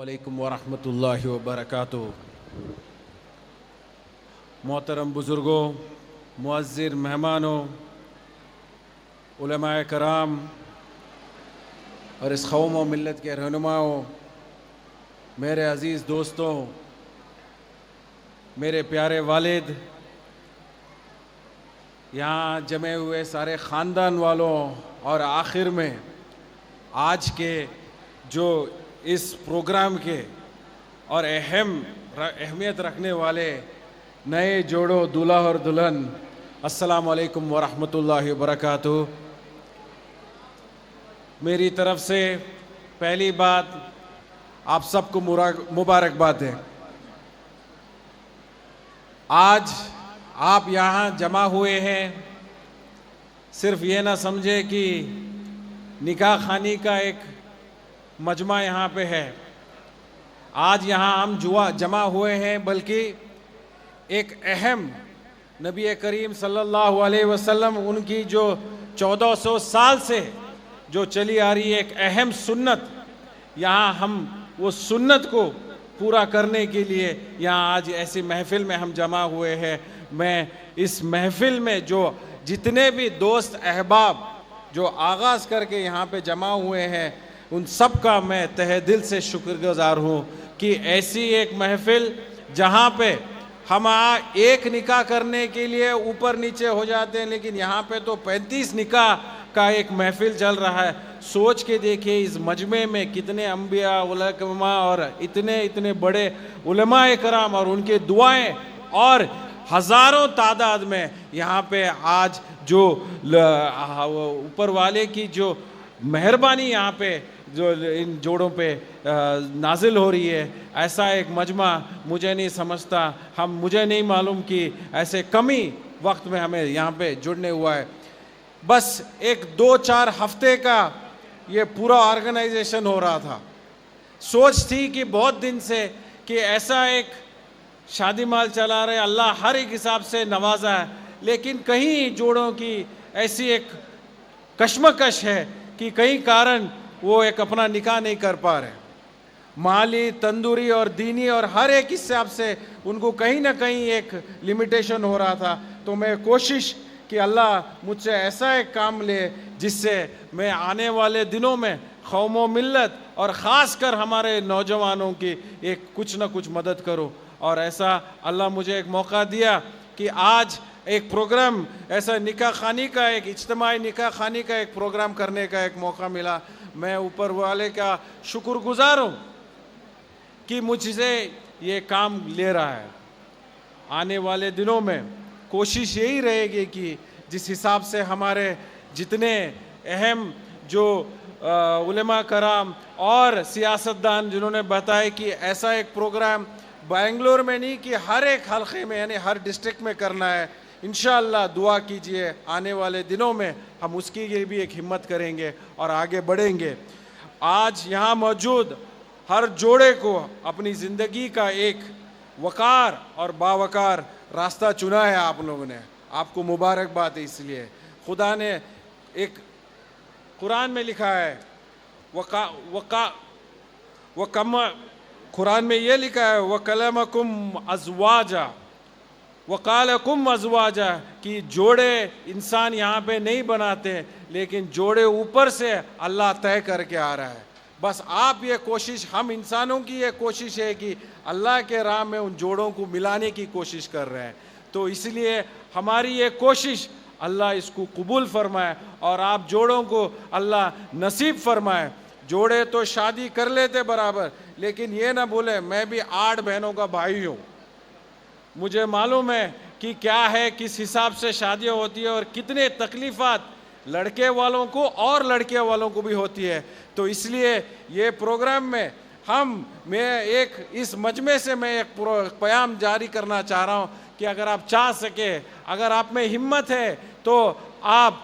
अस्सलामुअलैकुम वरहमतुल्लाहि वबरकातुहू। मोहतरम बुज़ुर्गों, मुअज़्ज़िर मेहमानों, उलमाए कराम और इस कौम व मिल्लत के रहनुमाओं, मेरे अज़ीज़ दोस्तों, मेरे प्यारे वालिद, यहाँ जमे हुए सारे ख़ानदान वालों और आखिर में आज के जो इस प्रोग्राम के और अहमियत रखने वाले नए जोड़ों दूल्हा और दुल्हन, अस्सलाम वालेकुम वरहमतुल्लाहि वबरकातुहू। मेरी तरफ से पहली बात आप सबको मुबारकबाद है। आज आप यहाँ जमा हुए हैं, सिर्फ ये ना समझे कि निकाह खानी का एक मजमा यहाँ पे है। आज यहाँ हम जमा हुए हैं, बल्कि एक अहम नबी करीम सल्लल्लाहु अलैहि वसल्लम उनकी जो 1400 साल से जो चली आ रही है एक अहम सुन्नत, यहाँ हम वो सुन्नत को पूरा करने के लिए यहाँ आज ऐसी महफिल में हम जमा हुए हैं। मैं इस महफिल में जो जितने भी दोस्त अहबाब जो आगाज़ करके यहाँ पे जमा हुए हैं, उन सब का मैं तहे दिल से शुक्रगुजार हूँ कि ऐसी एक महफिल जहाँ पे हम एक निकाह करने के लिए ऊपर नीचे हो जाते हैं, लेकिन यहाँ पे तो 35 निकाह का एक महफिल चल रहा है। सोच के देखिए इस मजमे में कितने अम्बिया उलमा और इतने बड़े उलमाए कराम और उनके दुआएं और हज़ारों तादाद में यहाँ पे आज जो ऊपर वाले की जो मेहरबानी यहाँ पे जो इन जोड़ों पे नाजिल हो रही है, ऐसा एक मजमा मुझे नहीं समझता, मुझे नहीं मालूम कि ऐसे कम ही वक्त में हमें यहाँ पे जुड़ने हुआ है। बस एक 2-4 हफ्ते का ये पूरा ऑर्गेनाइजेशन हो रहा था। सोच थी कि बहुत दिन से कि ऐसा एक शादी माल चला रहे, अल्लाह हर एक हिसाब से नवाजा है, लेकिन कहीं जोड़ों की ऐसी एक कश्मकश है कि कई कारण वो एक अपना निकाह नहीं कर पा रहे। माली, तंदूरी और दीनी और हर एक हिसाब से उनको कहीं ना कहीं एक लिमिटेशन हो रहा था। तो मैं कोशिश कि अल्लाह मुझसे ऐसा एक काम ले जिससे मैं आने वाले दिनों में कौम व मिल्लत और ख़ास कर हमारे नौजवानों की एक कुछ ना कुछ मदद करूं। और ऐसा अल्लाह मुझे एक मौका दिया कि आज एक प्रोग्राम ऐसा निकाह खानी का एक इज्तिमाई निकाह खानी का एक प्रोग्राम करने का एक मौका मिला। मैं ऊपर वाले का शुक्रगुजार हूँ कि मुझसे ये काम ले रहा है। आने वाले दिनों में कोशिश यही रहेगी कि जिस हिसाब से हमारे जितने अहम जो उलेमा कराम और सियासतदान जिन्होंने बताया कि ऐसा एक प्रोग्राम बेंगलोर में नहीं कि हर एक हल्के में यानी हर डिस्ट्रिक्ट में करना है। इंशाअल्लाह दुआ कीजिए, आने वाले दिनों में हम उसकी लिए भी एक हिम्मत करेंगे और आगे बढ़ेंगे। आज यहाँ मौजूद हर जोड़े को अपनी ज़िंदगी का एक वकार और बावकार रास्ता चुना है आप लोगों ने, आपको मुबारकबाद है। इसलिए खुदा ने एक कुरान में लिखा है कुरान में ये लिखा है वकलमकुम अज़वाजा वकालकुम अज़वाजा, कि जोड़े इंसान यहाँ पे नहीं बनाते, लेकिन जोड़े ऊपर से अल्लाह तय करके आ रहा है। बस आप ये कोशिश, हम इंसानों की ये कोशिश है कि अल्लाह के राह में उन जोड़ों को मिलाने की कोशिश कर रहे हैं। तो इसलिए हमारी ये कोशिश अल्लाह इसको कबूल फरमाए और आप जोड़ों को अल्लाह नसीब फरमाए। जोड़े तो शादी कर लेते बराबर, लेकिन ये ना बोले मैं भी 8 बहनों का भाई हूँ। मुझे मालूम है कि क्या है, किस हिसाब से शादियाँ होती है और कितने तकलीफ़ात लड़के वालों को और लड़के वालों को भी होती है। तो इसलिए ये प्रोग्राम में मैं एक इस मजमे से मैं एक प्याम जारी करना चाह रहा हूँ कि अगर आप चाह सके, अगर आप में हिम्मत है, तो आप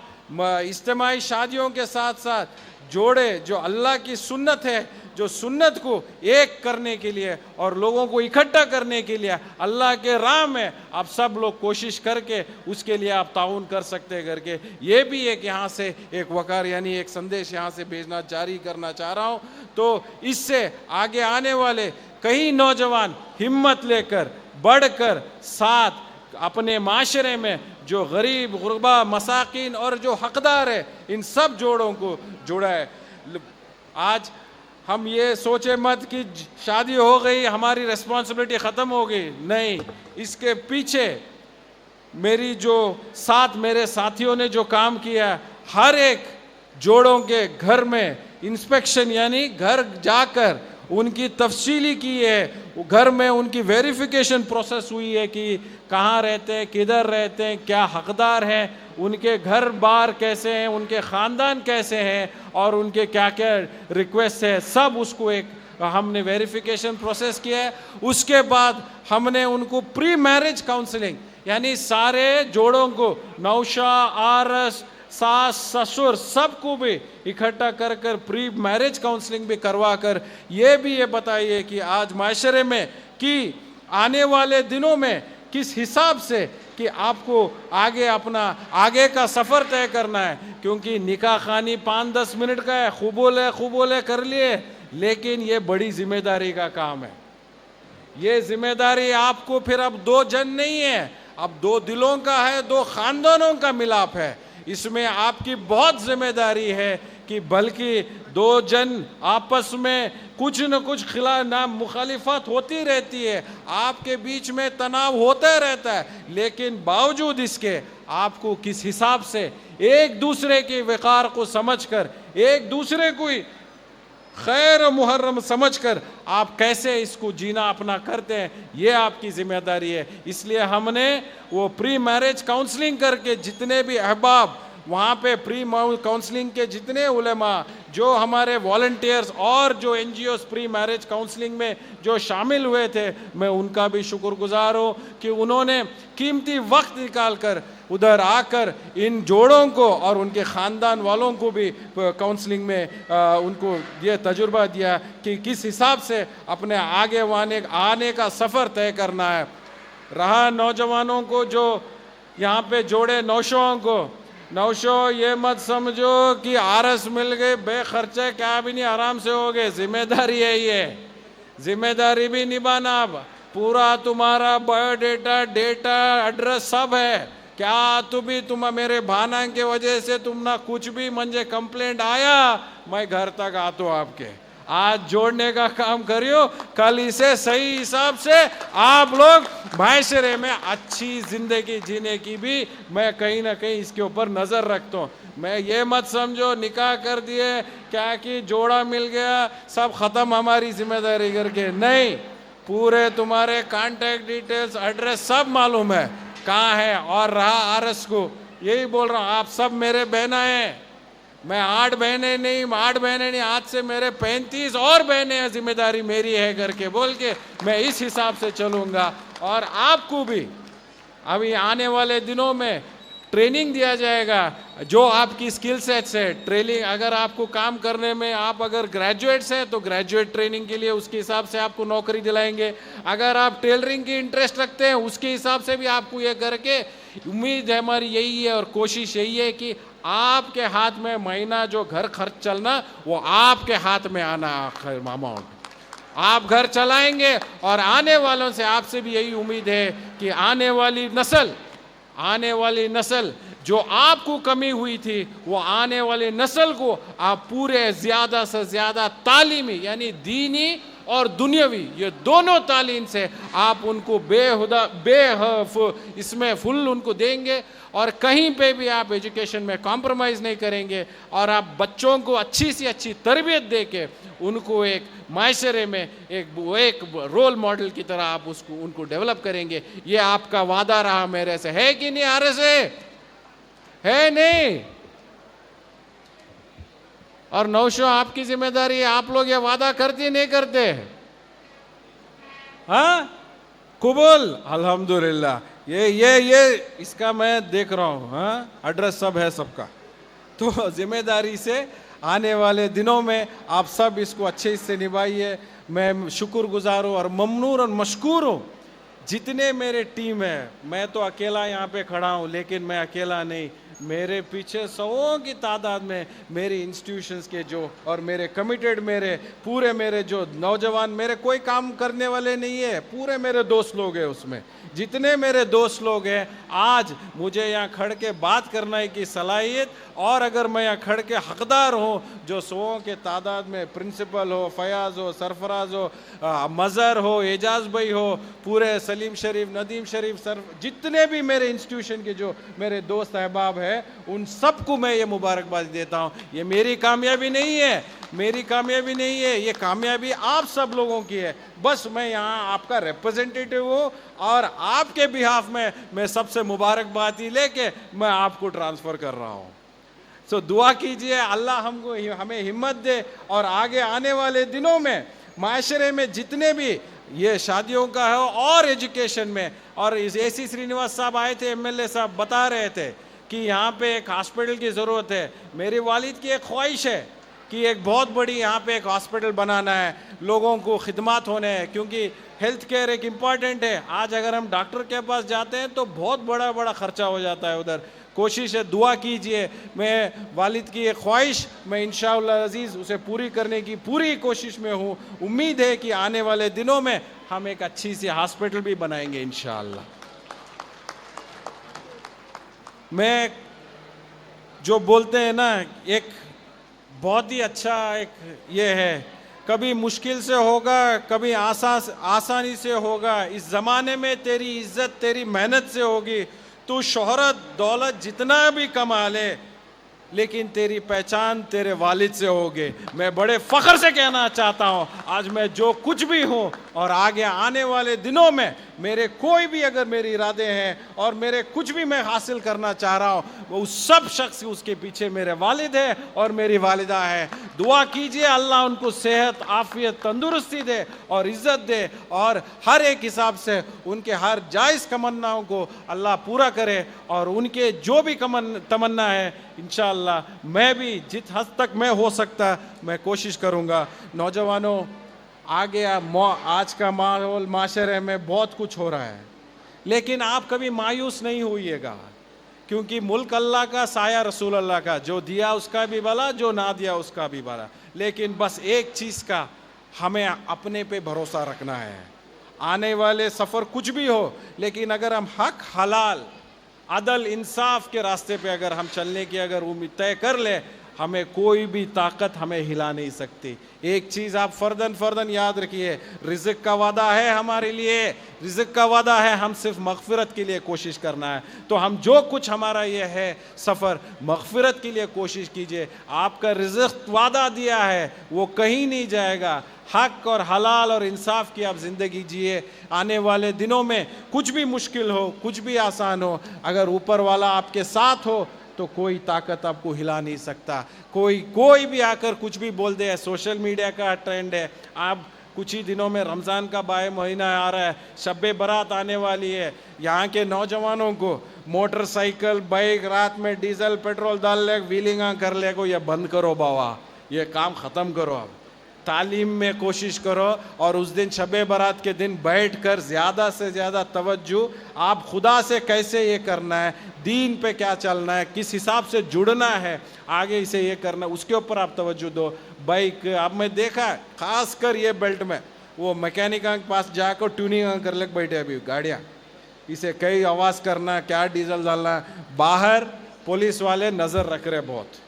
इज्तिमाई शादियों के साथ साथ जोड़े जो अल्लाह की सुन्नत है, जो सुन्नत को एक करने के लिए और लोगों को इकट्ठा करने के लिए अल्लाह के राह में आप सब लोग कोशिश करके उसके लिए आप ताउन कर सकते हैं करके ये भी एक यहाँ से एक वकार यानी एक संदेश यहाँ से भेजना जारी करना चाह रहा हूँ। तो इससे आगे आने वाले कई नौजवान हिम्मत लेकर बढ़कर साथ अपने माशरे में जो गरीब गुरबा मसाकिन और जो हकदार है इन सब जोड़ों को जोड़ा है। आज हम ये सोचे मत कि शादी हो गई हमारी रिस्पॉन्सिबिलिटी ख़त्म हो गई, नहीं, इसके पीछे मेरी जो साथ मेरे साथियों ने जो काम किया, हर एक जोड़ों के घर में इंस्पेक्शन यानी घर जाकर उनकी तफसीली की है, घर में उनकी वेरिफिकेशन प्रोसेस हुई है कि कहाँ रहते हैं, किधर रहते हैं, क्या हकदार हैं, उनके घर बार कैसे हैं, उनके ख़ानदान कैसे हैं और उनके क्या क्या रिक्वेस्ट है, सब उसको एक हमने वेरिफिकेशन प्रोसेस किया है। उसके बाद हमने उनको प्री मैरिज काउंसलिंग यानी सारे जोड़ों को नौशा आरस सास ससुर सबको भी इकट्ठा कर कर प्री मैरिज काउंसलिंग भी करवा कर ये बताइए कि आज माशरे में कि आने वाले दिनों में किस हिसाब से कि आपको आगे अपना आगे का सफ़र तय करना है, क्योंकि निकाह खानी 5-10 मिनट का है, खूबोले कर लिए, लेकिन ये बड़ी जिम्मेदारी का काम है। ये जिम्मेदारी आपको फिर अब 2 जन नहीं है, अब 2 दिलों का है, 2 खानदानों का मिलाप है। इसमें आपकी बहुत जिम्मेदारी है कि बल्कि 2 जन आपस में कुछ न कुछ मुखालिफत होती रहती है, आपके बीच में तनाव होता रहता है, लेकिन बावजूद इसके आपको किस हिसाब से एक दूसरे के वक़ार को समझकर एक दूसरे को खैर मुहर्रम समझकर आप कैसे इसको जीना अपना करते हैं, ये आपकी जिम्मेदारी है। इसलिए हमने वो प्री मैरिज काउंसलिंग करके जितने भी अहबाब वहाँ पे प्री काउंसलिंग के जितने उलेमा जो हमारे वॉलंटियर्स और जो NGOs प्री मैरिज काउंसलिंग में जो शामिल हुए थे, मैं उनका भी शुक्रगुजार हूँ कि उन्होंने कीमती वक्त निकाल कर उधर आकर इन जोड़ों को और उनके ख़ानदान वालों को भी काउंसलिंग में उनको ये तजुर्बा दिया कि किस हिसाब से अपने आगे आने का सफ़र तय करना है। रहा नौजवानों को जो यहाँ पे जोड़े नौशों को, नौशो ये मत समझो कि आरस मिल गए बेखर्चे क्या भी नहीं आराम से हो गए, जिम्मेदारी है, ये जिम्मेदारी भी निभाना। अब पूरा तुम्हारा बायोडेटा डेटा एड्रेस सब है, क्या तुम मेरे भाना के वजह से तुम ना कुछ भी मंजे कंप्लेंट आया मैं घर तक आतो आपके, आज जोड़ने का काम करियो, कल इसे सही हिसाब से आप लोग माशरे में अच्छी जिंदगी जीने की भी मैं कहीं ना कहीं इसके ऊपर नज़र रखता हूँ। मैं ये मत समझो निकाह कर दिए क्या कि जोड़ा मिल गया सब ख़त्म हमारी जिम्मेदारी करके, नहीं, पूरे तुम्हारे कांटेक्ट डिटेल्स एड्रेस सब मालूम है कहाँ है। और रहा आरस को, यही बोल रहा हूँ, आप सब मेरे बहना हैं, मैं 8 बहनें नहीं, आज से मेरे 35 और बहनें हैं, जिम्मेदारी मेरी है करके बोल के मैं इस हिसाब से चलूँगा। और आपको भी अभी आने वाले दिनों में ट्रेनिंग दिया जाएगा, जो आपकी स्किल सेट्स है ट्रेनिंग, अगर आपको काम करने में आप अगर ग्रेजुएट्स हैं तो ग्रेजुएट ट्रेनिंग के लिए उसके हिसाब से आपको नौकरी दिलाएंगे, अगर आप टेलरिंग की इंटरेस्ट रखते हैं उसके हिसाब से भी आपको ये करके, उम्मीद है हमारी यही है और कोशिश यही है कि आपके हाथ में महीना जो घर खर्च चलना वो आपके हाथ में आना, अमाउंट आप घर चलाएंगे। और आने वालों से आपसे भी यही उम्मीद है कि आने वाली नस्ल जो आपको कमी हुई थी वो आने वाली नस्ल को आप पूरे ज़्यादा से ज़्यादा तालीमी यानी दीनी और दुनियावी ये दोनों तालीम से आप उनको इसमें फुल उनको देंगे और कहीं पे भी आप एजुकेशन में कॉम्प्रोमाइज़ नहीं करेंगे और आप बच्चों को अच्छी से अच्छी तरबियत दे के उनको एक माशरे में एक रोल मॉडल की तरह आप उनको डेवलप करेंगे। ये आपका वादा रहा मेरे से, है कि नहीं? आर से है नहीं? और नौशो आपकी जिम्मेदारी है, आप लोग ये वादा करते नहीं करते? हाँ, कबूल, अल्हम्दुलिल्लाह। ये इसका मैं देख रहा हूँ, हाँ, एड्रेस सब है सबका। तो जिम्मेदारी से आने वाले दिनों में आप सब इसको अच्छे से निभाइए। मैं शुक्रगुजार हूँ और ममनून और मशकूर हूँ। जितने मेरे टीम है, मैं तो अकेला यहाँ पे खड़ा हूँ, लेकिन मैं अकेला नहीं, मेरे पीछे सौों की तादाद में मेरी इंस्टीट्यूशंस के जो और मेरे कमिटेड मेरे जो नौजवान, मेरे कोई काम करने वाले नहीं है, पूरे मेरे दोस्त लोग हैं। उसमें जितने मेरे दोस्त लोग हैं, आज मुझे यहाँ खड़ के बात करने की सलाहियत, और अगर मैं यहाँ खड़ के हकदार हूँ, जो सौों के तादाद में प्रिंसिपल हो, फयाज हो, सरफराज हो, मज़हर हो, एजाज भाई हो, पूरे सलीम शरीफ, नदीम शरीफ, सर, जितने भी मेरे इंस्टीट्यूशन के जो मेरे दोस्त अहबाब है, उन सबको मैं ये मुबारकबाद देता हूँ। ये मेरी कामयाबी नहीं है, मेरी कामयाबी नहीं है, ये कामयाबी आप सब लोगों की है। बस मैं यहाँ आपका रिप्रेजेंटेटिव हूँ और आपके बिहाफ में मैं सबसे मुबारकबाद ही लेके मैं आपको ट्रांसफ़र कर रहा हूँ। सो दुआ कीजिए अल्लाह हमें हिम्मत दे, और आगे आने वाले दिनों में माशरे में जितने भी ये शादियों का है और एजुकेशन में, और इस AC श्रीनिवास साहब आए थे, MLA साहब बता रहे थे कि यहाँ पे एक हॉस्पिटल की ज़रूरत है। मेरे वालिद की एक ख्वाहिश है कि एक बहुत बड़ी यहाँ पे एक हॉस्पिटल बनाना है, लोगों को खिदमत होने हैं, क्योंकि हेल्थ केयर एक इम्पॉर्टेंट है। आज अगर हम डॉक्टर के पास जाते हैं तो बहुत बड़ा बड़ा ख़र्चा हो जाता है उधर। कोशिश है, दुआ कीजिए। मैं वालिद की एक ख्वाहिश मैं इंशाअल्लाह अज़ीज़ उसे पूरी करने की पूरी कोशिश में हूँ। उम्मीद है कि आने वाले दिनों में हम एक अच्छी सी हॉस्पिटल भी बनाएंगे इंशाअल्लाह। मैं जो बोलते हैं ना, एक बहुत ही अच्छा एक ये है, कभी मुश्किल से होगा, कभी आसानी से होगा। इस ज़माने में तेरी इज्जत तेरी मेहनत से होगी। तू शोहरत दौलत जितना भी कमा ले, लेकिन तेरी पहचान तेरे वालिद से होगी। मैं बड़े फ़ख्र से कहना चाहता हूँ, आज मैं जो कुछ भी हूँ और आगे आने वाले दिनों में मेरे कोई भी अगर मेरे इरादे हैं और मेरे कुछ भी मैं हासिल करना चाह रहा हूँ, वो उस सब शख्स उसके पीछे मेरे वालिद है और मेरी वालिदा है। दुआ कीजिए अल्लाह उनको सेहत, आफियत, तंदुरुस्ती दे और इज़्ज़त दे, और हर एक हिसाब से उनके हर जायज़ तमन्नाओं को अल्लाह पूरा करे, और उनके जो भी तमन्ना है इंशाअल्लाह मैं भी जित हद तक मैं हो सकता मैं कोशिश करूँगा। नौजवानों, आगे आज का माहौल माशरे में बहुत कुछ हो रहा है, लेकिन आप कभी मायूस नहीं होइएगा, क्योंकि मुल्क अल्लाह का, साया रसूल अल्लाह का, जो दिया उसका भी भला, जो ना दिया उसका भी भला। लेकिन बस एक चीज़ का हमें अपने पे भरोसा रखना है। आने वाले सफ़र कुछ भी हो, लेकिन अगर हम हक, हलाल, अदल, इंसाफ के रास्ते पे अगर हम चलने की अगर उम्मीद तय कर ले, हमें कोई भी ताकत हमें हिला नहीं सकती। एक चीज़ आप फ़र्दन याद रखिए, रिज़्क़ का वादा है हमारे लिए, रिज़्क़ का वादा है, हम सिर्फ मग़फ़िरत के लिए कोशिश करना है। तो हम जो कुछ हमारा ये है सफ़र, मग़फ़िरत के लिए कोशिश कीजिए। आपका रिज़्क़ वादा दिया है वो कहीं नहीं जाएगा। हक और हलाल और इंसाफ की आप ज़िंदगी जिए। आने वाले दिनों में कुछ भी मुश्किल हो, कुछ भी आसान हो, अगर ऊपर वाला आपके साथ हो तो कोई ताकत आपको हिला नहीं सकता। कोई भी आकर कुछ भी बोल दे। सोशल मीडिया का ट्रेंड है, आप कुछ ही दिनों में रमज़ान का बाय महीना आ रहा है, शब बारात आने वाली है। यहाँ के नौजवानों को मोटरसाइकिल, बाइक, रात में डीजल पेट्रोल डाल ले, व्हीलिंग कर ले को, ये बंद करो बाबा, ये काम ख़त्म करो। अब तालीम में कोशिश करो, और उस दिन शब बारात के दिन बैठकर ज़्यादा से ज़्यादा तवज्जो आप खुदा से कैसे ये करना है, दीन पे क्या चलना है, किस हिसाब से जुड़ना है, आगे इसे ये करना, उसके ऊपर आप तवज्जो दो। बाइक अब मैं देखा है, ख़ास कर ये बेल्ट में वो मैकेनिक के पास जाकर ट्यूनिंग कर ले बैठे अभी गाड़ियाँ, इसे कई आवाज़ करना, क्या डीजल डालना, बाहर पुलिस वाले नज़र रख रहे बहुत।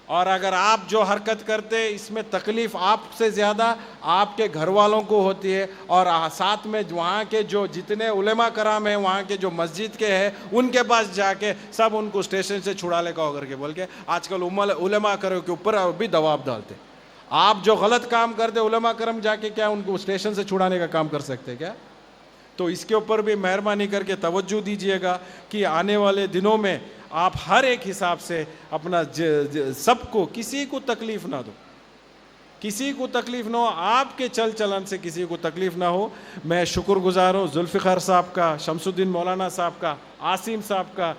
और अगर आप जो हरकत करते इसमें तकलीफ़ आपसे ज़्यादा आपके घर वालों को होती है, और साथ में वहाँ के जो जितने उलेमा कराम हैं, वहाँ के जो मस्जिद के हैं, उनके पास जाके सब उनको स्टेशन से छुड़ा ले कहो करके बोल के आजकल उलेमा करो के ऊपर भी दबाव डालते। आप जो गलत काम करते उलेमा करम जाके क्या उनको स्टेशन से छुड़ाने का काम कर सकते क्या? तो इसके ऊपर भी मेहरबानी करके तवज्जो दीजिएगा कि आने वाले दिनों में आप हर एक हिसाब से अपना सबको, किसी को तकलीफ़ ना दो, किसी को तकलीफ़ ना हो, आपके चल चलन से किसी को तकलीफ़ ना हो। मैं शुक्रगुजार हूँ जुल्फ़िकार साहब का, शमसुद्दीन मौलाना साहब का, आसिम साहब का,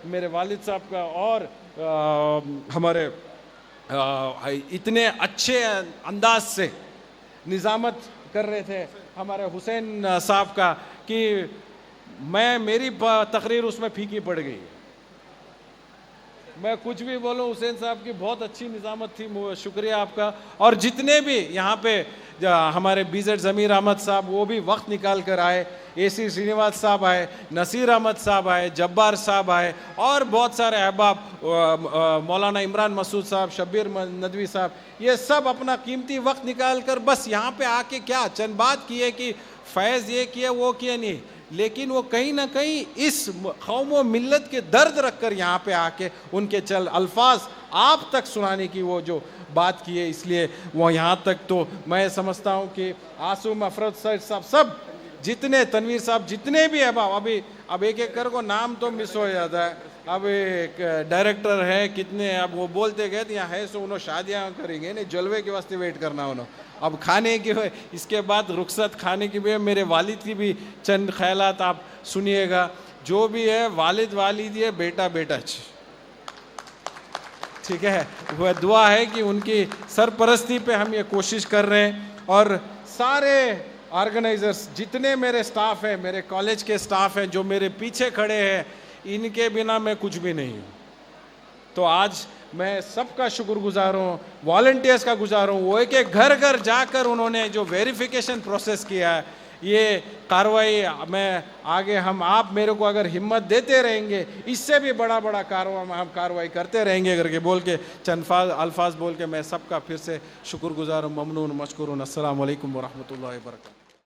मेरे वालिद साहब का, और हमारे इतने अच्छे अंदाज से निज़ामत कर रहे थे हमारे हुसैन साहब का कि मेरी तकरीर उसमें फीकी पड़ गई। मैं कुछ भी बोलूं, हुसैन साहब की बहुत अच्छी निज़ामत थी, शुक्रिया आपका। और जितने भी यहाँ पे हमारे बीजेड ज़मीर अहमद साहब, वो भी वक्त निकाल कर आए, एसी श्रीनिवास साहब आए, नसीर अहमद साहब आए, जब्बार साहब आए, और बहुत सारे अहबाब, मौलाना इमरान मसूद साहब, शब्बीर नदवी साहब, ये सब अपना कीमती वक्त निकाल कर बस यहाँ पे आके क्या चंद बात किए कि फैज़ ये किया वो किया नहीं, लेकिन वो कहीं ना कहीं इस कौम व मिल्लत के दर्द रखकर यहाँ पे आके उनके चल अल्फाज आप तक सुनाने की वो जो बात की है, इसलिए वो यहाँ तक तो मैं समझता हूँ कि आसूम अफरत साहब, सब जितने तनवीर साहब, जितने भी है अभी अब एक एक कर को नाम तो मिस हो जाता है। अब एक डायरेक्टर है कितने, अब वो बोलते गए तो यहाँ है सो उन्होंने शादियाँ करेंगे नहीं, जलवे के वास्ते वेट करना उन्होंने। अब खाने की इसके बाद रुखसत खाने की भी मेरे वालिद की भी चंद ख्यालात आप सुनिएगा। जो भी है वालिद वालिद है, बेटा बेटा, ठीक है। वह दुआ है कि उनकी सरपरस्ती पे हम ये कोशिश कर रहे हैं। और सारे ऑर्गेनाइजर्स, जितने मेरे स्टाफ हैं, मेरे कॉलेज के स्टाफ हैं जो मेरे पीछे खड़े हैं, इनके बिना मैं कुछ भी नहीं हूँ। तो आज मैं सबका शुक्रगुजार हूँ, वॉलंटियर्स का गुजार हूँ। वो एक एक घर घर जाकर उन्होंने जो वेरिफिकेशन प्रोसेस किया है, ये कार्रवाई में आगे हम आप मेरे को अगर हिम्मत देते रहेंगे, इससे भी बड़ा बड़ा हम कार्रवाई करते रहेंगे करके बोल के चंद अल्फाज बोल के मैं सबका फिर से शुक्रगुजार हूँ, ममनून मशकूरून। अस्सलाम वालेकुम व रहमतुल्लाहि व बरकातहू।